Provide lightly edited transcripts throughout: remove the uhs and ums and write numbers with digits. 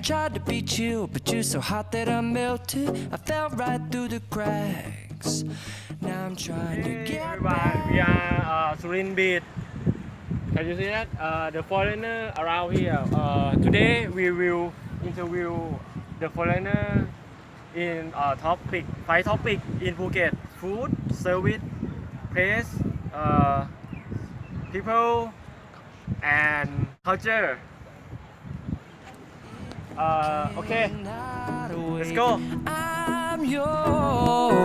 tried to be chill, but you're so hot that I melted. I fell right through the cracks. Now I'm trying to get back. We are Surin Beach. Can you see that? The foreigner around here. Today we will interview the foreigner in topic 5 topic in Phuket: food, service, place, people, and culture. Okay, let's go. I'm yours.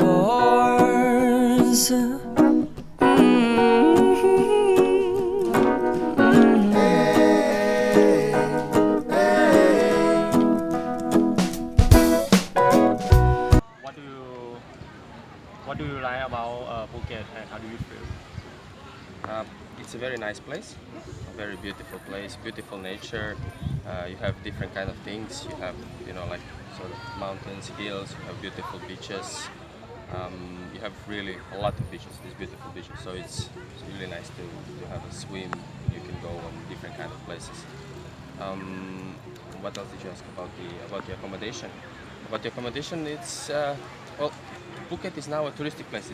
What do you like about Phuket, and how do you feel? It's a very nice place, a very beautiful place, beautiful nature. You have different kind of things. You have, like sort of mountains, hills. You have beautiful beaches. You have really a lot of beaches, these beautiful beaches. So it's really nice to have a swim. You can go on different kind of places. What else did you ask about the accommodation? About the accommodation, it's well, Phuket is now a touristic place.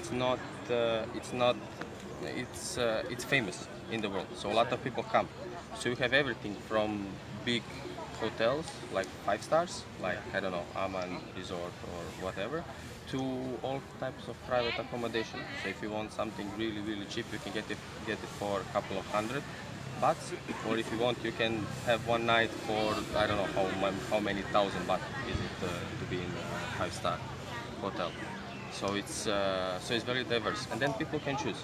It's famous in the world, so a lot of people come. So you have everything from big hotels like 5 stars, like I don't know, Aman Resort or whatever, to all types of private accommodation. So if you want something really cheap, you can get it for a couple of $100, or if you want, you can have one night for I don't know how many thousand baht is it to be in a 5-star hotel. So it's very diverse, and then people can choose.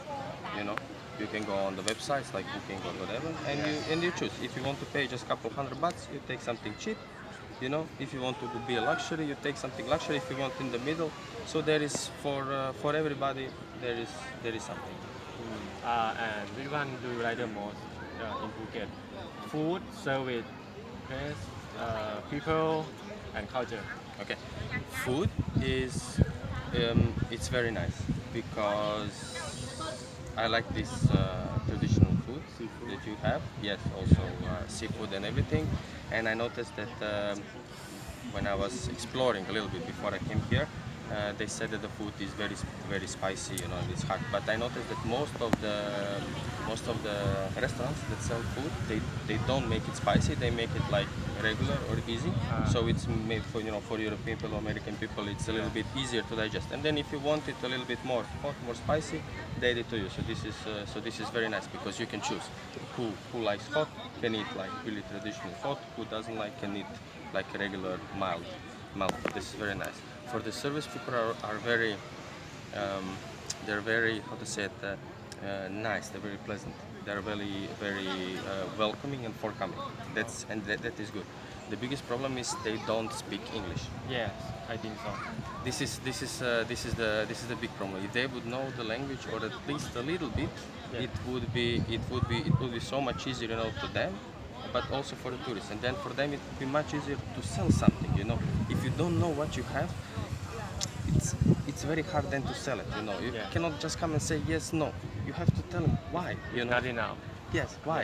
You can go on the websites like Booking or whatever, and you choose. If you want to pay just a couple $100, you take something cheap. If you want to be a luxury, you take something luxury. If you want in the middle, so there is for everybody there is something. And which one do you like the most in Phuket? Food, service, place, people, and culture. Okay, food is it's very nice because I like this traditional food that you have. Yes, also seafood and everything. And I noticed that when I was exploring a little bit before I came here, they said that the food is very spicy, and it's hot. But I noticed that most of the restaurants that sell food, they don't make it spicy. They make it like regular or easy. So it's made for for European people, American people. It's a little bit easier to digest. And then if you want it a little bit more hot, more spicy, they add it to you. So this is very nice because you can choose. Who likes hot can eat like really traditional hot. Who doesn't like can eat like regular mild. This is very nice. For the service, people are very, they're very, how to say it, nice. They're very pleasant. They're very welcoming and forthcoming. That is good. The biggest problem is they don't speak English. Yes, I think so. This is the big problem. If they would know the language or at least a little bit, Yeah. it would be so much easier, to them, but also for the tourists. And then for them, it would be much easier to sell something. If you don't know what you have, it's very hard then to sell it. You cannot just come and say yes, no. You have to tell them why. Not enough. Yes, why?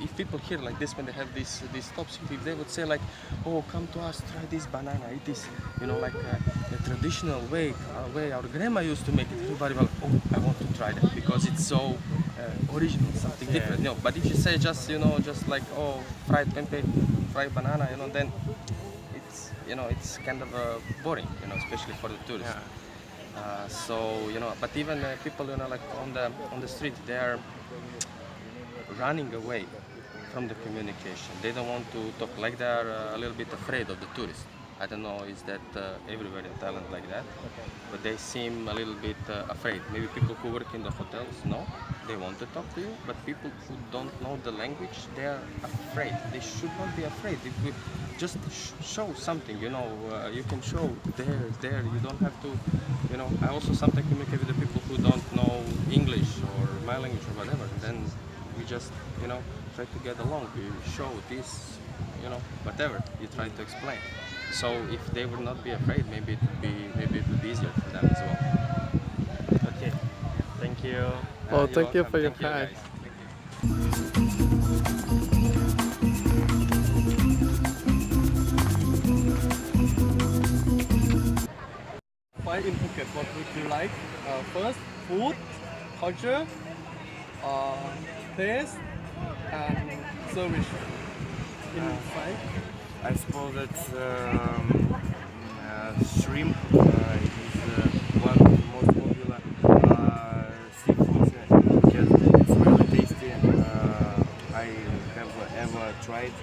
If people hear like this when they have these stops, if they would say like, oh, come to us, try this banana, it is, like a traditional way our grandma used to make it. Everybody will, oh, I want to try that because it's so original, something different. But if you say just, just like, oh, fried tempeh, fried banana, then it's kind of boring, especially for the tourists. But even people, like on the street, they are running away from the communication. They don't want to talk, like they are a little bit afraid of the tourists. I don't know, is that everywhere in Thailand like that? But they seem a little bit afraid. Maybe people who work in the hotels, no, they want to talk to you, but people who don't know the language, they are afraid. They should not be afraid. If we just show something, you can show there. You don't have to, I also sometimes communicate with the people who don't know English or my language or whatever. And then we just, try to get along. We show this, whatever you try to explain. So if they would not be afraid, maybe it would be easier for them as well. Okay, thank you. Oh, thank you welcome. for your Thank you, time. guys. Thank you. Phuket, what would you like? First, food, culture, taste, and service. In five. I suppose that shrimp is one of the most popular seafoods because it's really tasty. I have ever tried.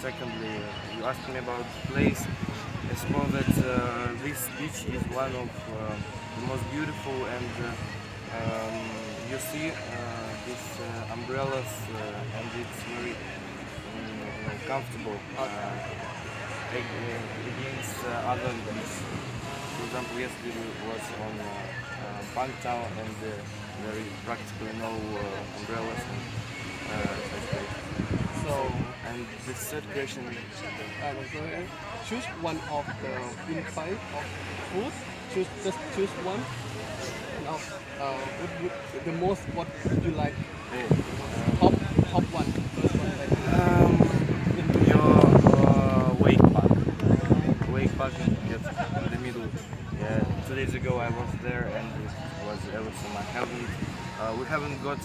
Secondly, you asked me about the place. I suppose that this beach is one of the most beautiful, and you see these umbrellas, and it's very comfortable against other beaches. For example, yesterday was on Pangtao, and there is practically no umbrellas and such places. So, And the third question, choose one of the in five of food. Just choose one. And the most what would you like? Top one. First one. your wake park in the middle. Yeah, 2 days ago I was there, and it was awesome. We haven't got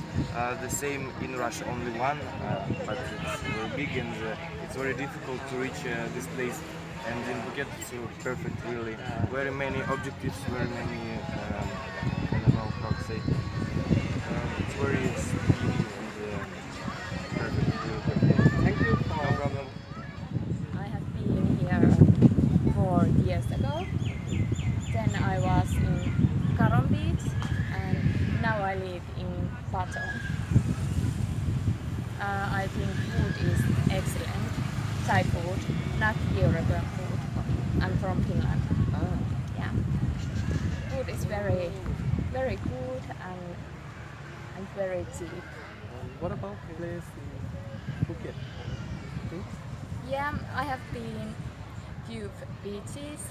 the same in Russia, only one, but it's very big, and it's very difficult to reach this place. And in Phuket it's perfect, really. Very many objectives, very many, I don't know how to say. It's very speedy and perfect, really perfect. Thank you. No problem. I have been here 4 years ago. Then I was in Karon Beach, and now I live in Patong. I think food is excellent. Thai food, not European food. I'm from Finland. Yeah. Food is very, very good and very cheap. What about place in Phuket? Yeah, I have been few beaches,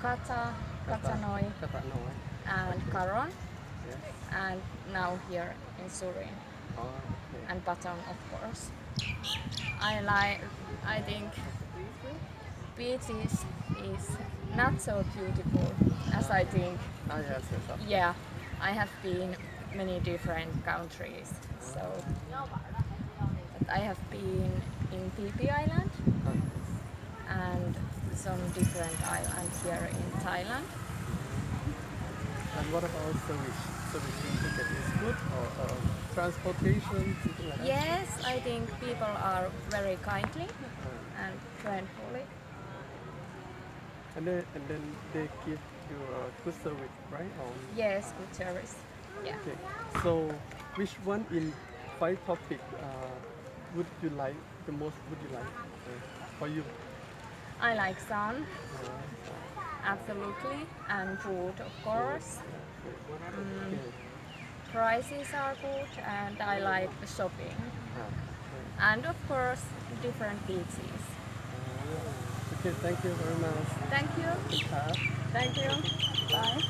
Katanoi and Karon, Yes. and now here in Surin Okay. and Patong, of course. I think beaches is not so beautiful as I think. Yes. Yeah, I have been many different countries, so but I have been in Phi Island and some different islands here in Thailand. And what about service? Service in Phuket is good, or transportation, something like that? Yes, I think people are very kindly and friendly. And then they give you a good service, right? Or, Yes, good service. Yeah. okay. So which one in five topic would you like the most? Would you like for you? I like sun, absolutely, and food, of course. Okay. Prices are good, and I like shopping. And of course, different beaches. Okay, thank you very much. Thank you. Thank you. Bye.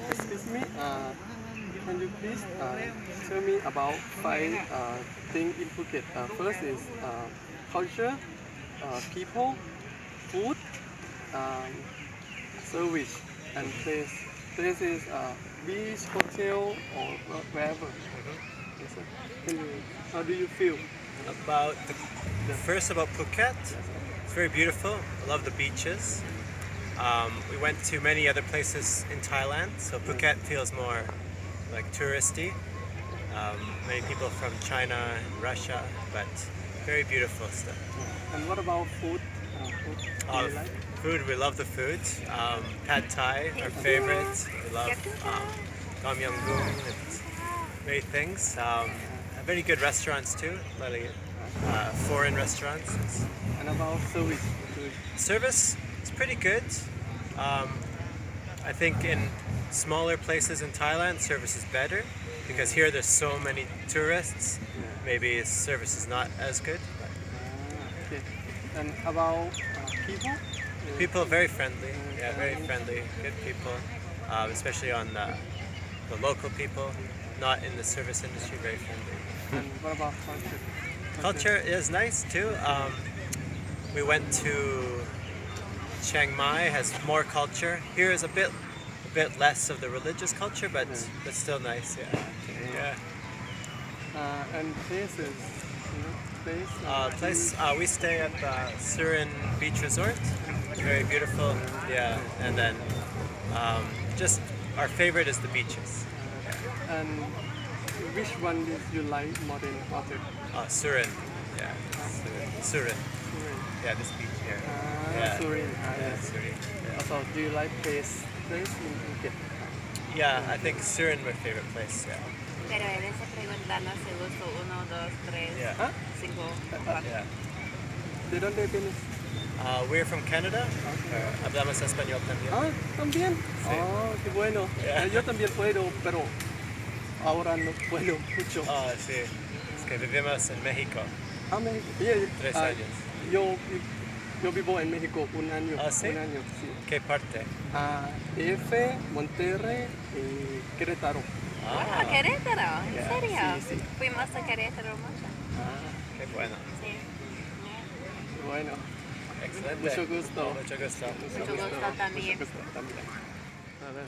Excuse me, can you please tell me about five things in Phuket? First is culture, people, food, service, and place. Place is beach, hotel, or wherever. Yes, sir. How do you feel? About first about Phuket. It's very beautiful. I love the beaches. We went to many other places in Thailand, so Phuket feels more like touristy. Many people from China and Russia, but very beautiful stuff. And what about food? Do you like? Food, we love the food. Pad Thai, our favorite. We love Tom Yum Goong and many things. Very good restaurants too, like foreign restaurants. And about service? Service is pretty good. I think in smaller places in Thailand, service is better because here there's so many tourists. Maybe service is not as good. But Okay. And about people? people are very friendly. Yeah, very friendly, good people, especially on the local people, not in the service industry. Very friendly. And what about culture? Culture is nice too. We went to Chiang Mai, has more culture. Here is a bit less of the religious culture, but still nice. Yeah. And places, Place we stay at the Surin Beach Resort. Very beautiful. Yeah, and then just our favorite is the beaches. And which one did you like more than other? Surin. Yeah. Surin. Yeah, this beach here. Yeah. Surin. Yeah, Surin. Yeah. Also, do you like place in Phuket? Yeah, I think Surin my favorite place. Yeah. Pero eres preguntando si gustó 1, 2, 3, Yeah. 5, Yeah. ¿De dónde vienes? We're from Canada. Hablamos español también. ¿También? Sí. Qué bueno. Yeah. Yo también puedo, pero ahora no puedo mucho. Sí. Es que vivimos en México. México. Yeah, 3 años. Yo vivo en México 1 año. ¿Sí? 1 año, sí. ¿Qué parte? DF, Monterrey y Querétaro. Bueno, Querétaro, ¿en Yeah, serio? sí. Fuimos a Querétaro mucho. Qué bueno. Sí. Bueno, Excelente. mucho gusto. Mucho gusto. Mucho gusto también. Mucho gusto también. A ver.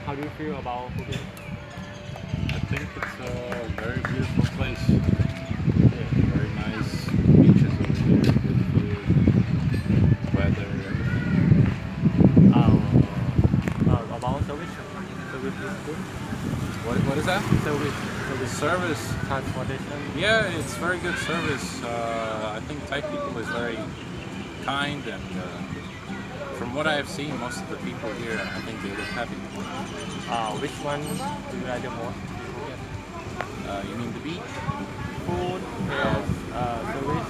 How do you feel about Phuket? I think it's a very beautiful place. Very nice beaches over there, good food, weather, everything. About service is good. What is that? Service. Service. Transportation. Yeah, it's very good service. I think Thai people is very kind, and from what I have seen, most of the people here, I think they look happy. Which one do you like the most? You mean the beach? Food, service,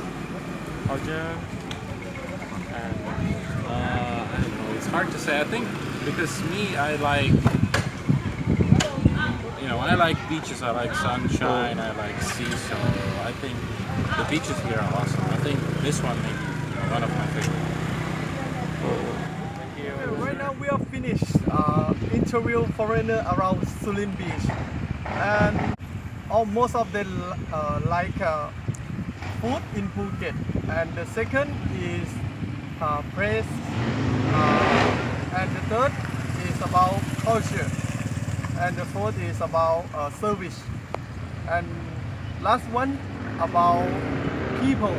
culture, and I don't know. It's hard to say. I think because me, I like, when I like beaches, I like sunshine, I like sea. So I think the beaches here are awesome. I think this one may be one of my favorites. Right now we have finished interview foreigner around Surin Beach, and most of them like food in Phuket, and the second is place, and the third is about culture, and the fourth is about service, and last one about people.